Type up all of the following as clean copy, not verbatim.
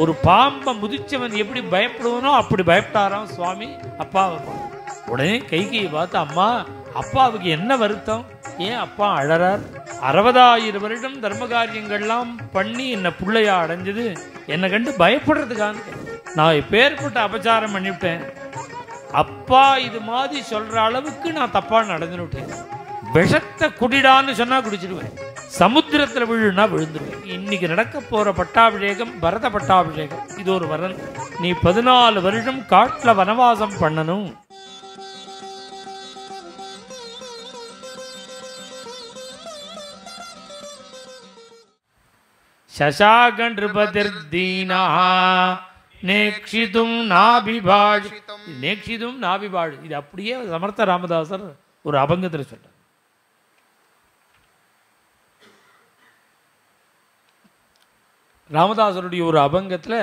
ஒரு பாம்பை முதிச்சவன் எப்படி பயப்படுவனோ அப்படி பயப்பட்டாராம் சுவாமி அப்பாவை. உடனே கைகையை பார்த்து, அம்மா அப்பாவுக்கு என்ன வருத்தம், ஏன் அப்பா அழறார்? 60,000 வருடம் தர்ம காரியங்கள்லாம் பண்ணி என்ன பிள்ளையா அடைஞ்சது, என்னை கண்டு பயப்படுறதுக்கான நான் இப்பேற்பட்ட அபச்சாரம் பண்ணிவிட்டேன். அப்பா இது மாதிரி சொல்ற அளவுக்கு நான் தப்பா நடந்துட்டேன். விஷத்தை குடிடான்னு சொன்னா குடிச்சிடுவேன், சமுத்திரத்தில் விழுனா விழுந்துருவேன். இன்னைக்கு நடக்க போற பட்டாபிஷேகம் பரத பட்டாபிஷேகம். இது ஒரு வரன். நீ 14 வருடம் காட்டுல வனவாசம் பண்ணணும். சசாகன் நிருபதிர்தீனா நேக்ஷிதும் நாபிபாஷ். நேக்ஷிதும் நாபிபாஷ் இது அப்படியே சமர்த்த ராமதாசர் ஒரு அபங்கத்தில் சொல்றார். ராமதாசருடைய ஒரு அபங்கத்தில்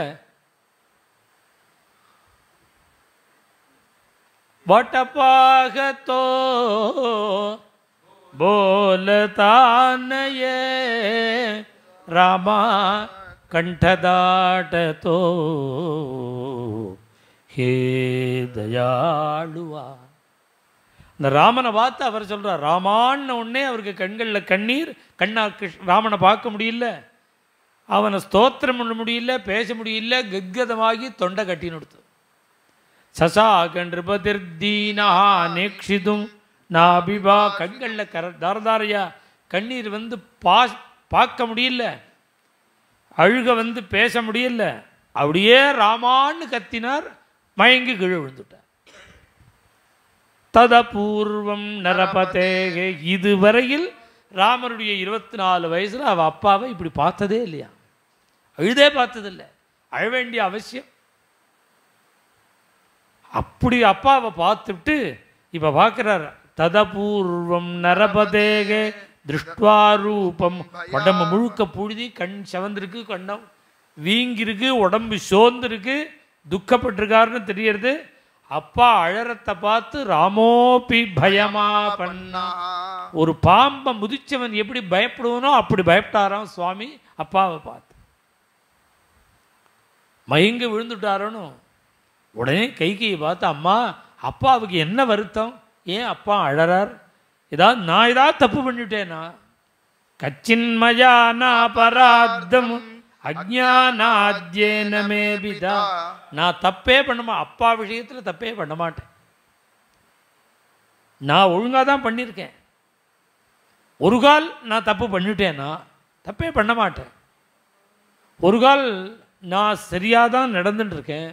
வட்டப்பாகத்தோ போலதானயே ராமா கண்டதாட்டத்தோ ஹே தயாளுவா. இந்த ராமனை பார்த்து அவர் சொல்றார், ராமான்னு உடனே அவருக்கு கண்களில் கண்ணீர். ராமனை பார்க்க முடியல, அவனை ஸ்தோத்திரம் பண்ண முடியல, பேச முடியல, கத்கதமாகி தொண்டை கட்டி நிறுத்து. சசாகன் நிருபதிர்தீனா நேக்ஷிதும் நாபிபா. கண்களில் தாரதாரையா கண்ணீர் வந்து பார்க்க முடியல, அழுக வந்து பேச முடியல. அப்படியே ராமான்னு கத்தினார், மயங்கி கீழே விழுந்துட்டார். ததபூர்வம் நரபதேகே. இதுவரையில் ராமருடைய 24 வயசுல அவ அப்பாவை இப்படி பார்த்ததே இல்லையா, அழுதே பார்த்ததில்லை, அழ வேண்டிய அவசியம். அப்படி அப்பாவை பார்த்துட்டு இப்ப பார்க்கிறார். ததபூர்வம் நரபதேகே திருஷ்டுவாரூபம். உடம்பு முழுக்க புழுதி, கண் செவந்திருக்கு, கண்ணம் வீங்கிருக்கு, உடம்பு சோர்ந்திருக்கு, துக்கப்பட்டிருக்காருன்னு தெரியறது. அப்பா அழறத்தை பார்த்து ராமோபி பயமா பண்ணா. ஒரு பாம்பை முதிச்சவன் எப்படி பயப்படுவனோ அப்படி பயப்பட்டாராம் சுவாமி அப்பாவை பார்த்து. மயங்க விழுந்துட்டாரோன்னு. உடனே கைகையை பார்த்து, அம்மா அப்பாவுக்கு என்ன வருத்தம், ஏன் அப்பா அழறார்? நான் ஏதாவது தப்பு பண்ணிவிட்டேனா? கச்சின்மயா நாபராத்தம் அஜ்ஞானாத்யேன மேபிதா. நான் தப்பே பண்ண அப்பா விஷயத்தில் தப்பே பண்ண மாட்டேன். நான் ஒழுங்காக தான் பண்ணியிருக்கேன். ஒரு கால் நான் தப்பு பண்ணிவிட்டேன்னா தப்பே பண்ண மாட்டேன். ஒரு கால் நான் சரியாக தான் நடந்துட்டுருக்கேன்.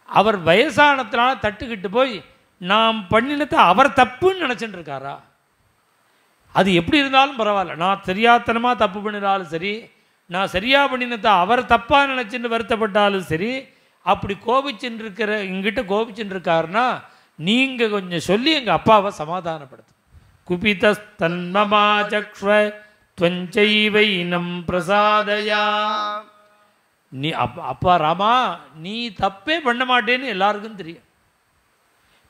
அவர் வயசானத்தினால தட்டுக்கிட்டு போய் நாம் பண்ணினத்தை அவர் தப்புன்னு நினச்சிட்டு இருக்காரா? அது எப்படி இருந்தாலும் பரவாயில்ல. நான் சரியாத்தனமாக தப்பு பண்ணினாலும் சரி, நான் சரியாக பண்ணினத்தை அவர் தப்பாக நினச்சின்னு வருத்தப்பட்டாலும் சரி, அப்படி கோபிச்சுட்டு இருக்கிற எங்கிட்ட கோபிச்சுட்டு இருக்காருன்னா நீங்கள் கொஞ்சம் சொல்லி எங்கள் அப்பாவை சமாதானப்படுத்து. குபிதஸ்தன்மமா சக்ஷ்வ த்வஞ்சைவைனம் பிரசாதயா. நீ அப்பா ராமா நீ தப்பே பண்ண மாட்டேன்னு எல்லாருக்கும் தெரியும்.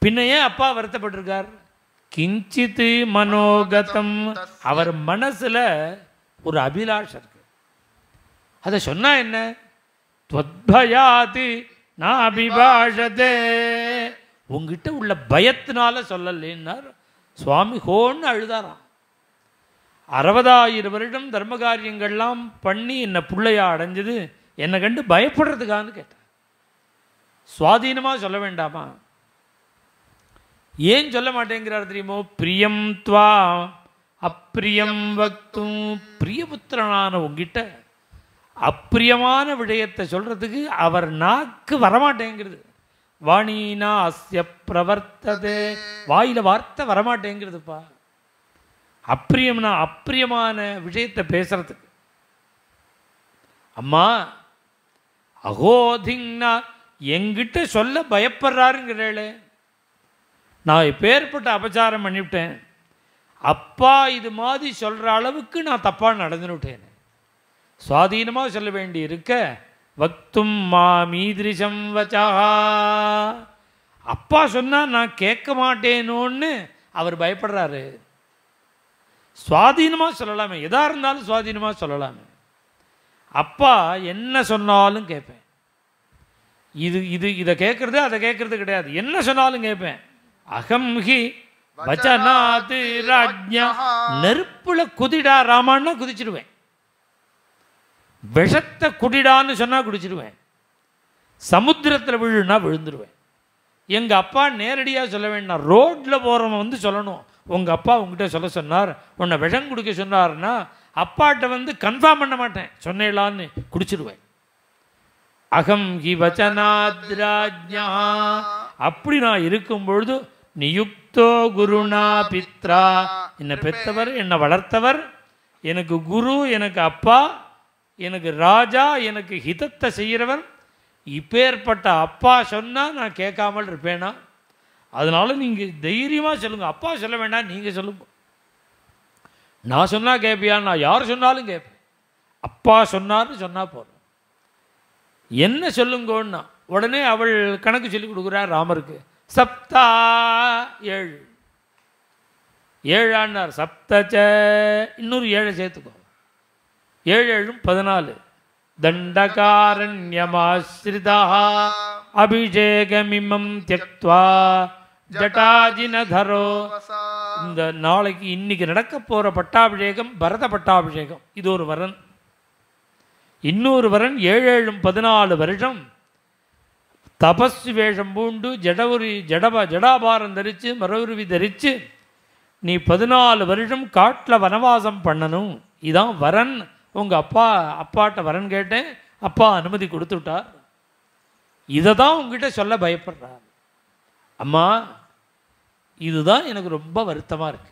பின்ன ஏன் அப்பா வருத்தப்பட்டிருக்கார்? கிஞ்சித்து மனோகதம். அவர் மனசுல ஒரு அபிலாஷம் இருக்கு. அதை சொன்னா என்ன? துவத்பயாத்து நாபிபாஷதே. உங்ககிட்ட உள்ள பயத்தினால சொல்லலேன்னார் சுவாமி. ஹோன்னு அழுதாராம். 60,000 வருடம் தர்ம காரியங்கள்லாம் பண்ணி என்ன பிள்ளையா அடைஞ்சது, என்னை கண்டு பயப்படுறதுக்கான்னு கேட்டார். சுவாதீனமாக சொல்ல வேண்டாமா? ஏன் சொல்ல மாட்டேங்கிறார் தெரியுமோ? பிரியம் துவா அப்பிரியம் வக்தும். பிரியபுத்திரனான உங்ககிட்ட அப்பிரியமான விடயத்தை சொல்றதுக்கு அவர் நாக்கு வரமாட்டேங்கிறது. வாணினா அஸ்ய பிரவர்த்ததே. வாயில வார்த்தை வரமாட்டேங்கிறதுப்பா. அப்பிரியம்னா அப்பிரியமான விஷயத்தை பேசுறதுக்கு. அம்மா அகோதிங்னா எங்கிட்ட சொல்ல பயப்படுறாருங்கிறே. நான் இப்பேற்பட்ட அபச்சாரம் பண்ணிவிட்டேன். அப்பா இது மாதிரி சொல்கிற அளவுக்கு நான் தப்பாக நடந்துவிட்டேன். சுவாதீனமாக சொல்ல வேண்டி இருக்க வக்தும் மாமீதிரிஷம் வச்சா. அப்பா சொன்னால் நான் கேட்க மாட்டேனோன்னு அவர் பயப்படுறாரு. சுவாதீனமாக சொல்லலாமே, எதாக இருந்தாலும் சுவாதீனமாக சொல்லலாமே. அப்பா என்ன சொன்னாலும் கேட்பேன். இதை கேட்கறது அதை கேட்கறது கிடையாது, என்ன சொன்னாலும் கேட்பேன். அகம் ஹி வச்சனாத் ராஜ்ஞா. நெருப்புல குதிடா ராமான்னா குதிச்சிடுவேன், விஷத்தை குடிடான்னு சொன்னால் குடிச்சிடுவேன், சமுத்திரத்தில் விழுன்னா விழுந்துடுவேன். எங்கள் அப்பா நேரடியாக சொல்ல வேண்டாம், ரோட்டில் போகிறவன் வந்து சொல்லணும், உங்கள் அப்பா உங்ககிட்ட சொல்ல சொன்னார், உன்னை விஷம் குடிக்க சொன்னார்னா அப்பாட்ட வந்து கன்ஃபார்ம் பண்ண மாட்டேன், சொன்னேலான்னு குடிச்சிடுவேன். அகம் ஹி வச்சனாத் ராஜ்ஞா. அப்படி நான் இருக்கும் பொழுது நியுக்தோ குருணா பித்ரா, என்னை பெற்றவர், என்னை வளர்த்தவர், எனக்கு குரு, எனக்கு அப்பா, எனக்கு ராஜா, எனக்கு ஹிதத்தை செய்கிறவர், இப்பேற்பட்ட அப்பா சொன்னால் நான் கேட்காமல் இருப்பேனா? அதனால நீங்கள் தைரியமாக சொல்லுங்கள், அப்பா சொல்ல வேண்டாம், நீங்கள் சொல்லுங்க. நான் சொன்னால் கேட்பியா? நான் யார் சொன்னாலும் கேட்பேன். அப்பா சொன்னார்னு சொன்னால் போதும். என்ன சொல்லுங்கன்னா உடனே அவள் கணக்கு சொல்லி கொடுக்குறார் ராமருக்கு. சப்தா 7 7 சப்தச்ச, இன்னொரு 7 சேர்த்துக்கோ, 7 14. தண்டகாரண்யமாஸ்ரிதா அபிஷேகமிமம் தியக்த்வா ஜட்டாஜினதரோ. இந்த நாளைக்கு இன்னைக்கு நடக்க போகிற பட்டாபிஷேகம் பரத பட்டாபிஷேகம். இது ஒரு வரன். இன்னொரு வரன் 7 14 வருஷம் தபஸ்வி வேஷம் பூண்டு ஜடாபாரம் தரித்து மரவுருவி தரித்து நீ 14 வருஷம் காட்டில் வனவாசம் பண்ணணும். இதான் வரன். உங்கள் அப்பாட்ட வரன் கேட்டேன், அப்பா அனுமதி கொடுத்துட்டார். இதை தான் உங்ககிட்ட சொல்ல பயப்படுறார். அம்மா, இதுதான் எனக்கு ரொம்ப வருத்தமாக இருக்கு.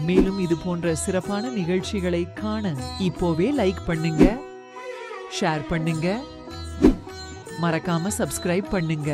மேலும் இது போன்ற சிறப்பான நிகழ்ச்சிகளை காண இப்போவே லைக் பண்ணுங்க, ஷேர் பண்ணுங்க, மறக்காம சப்ஸ்கிரைப் பண்ணுங்க.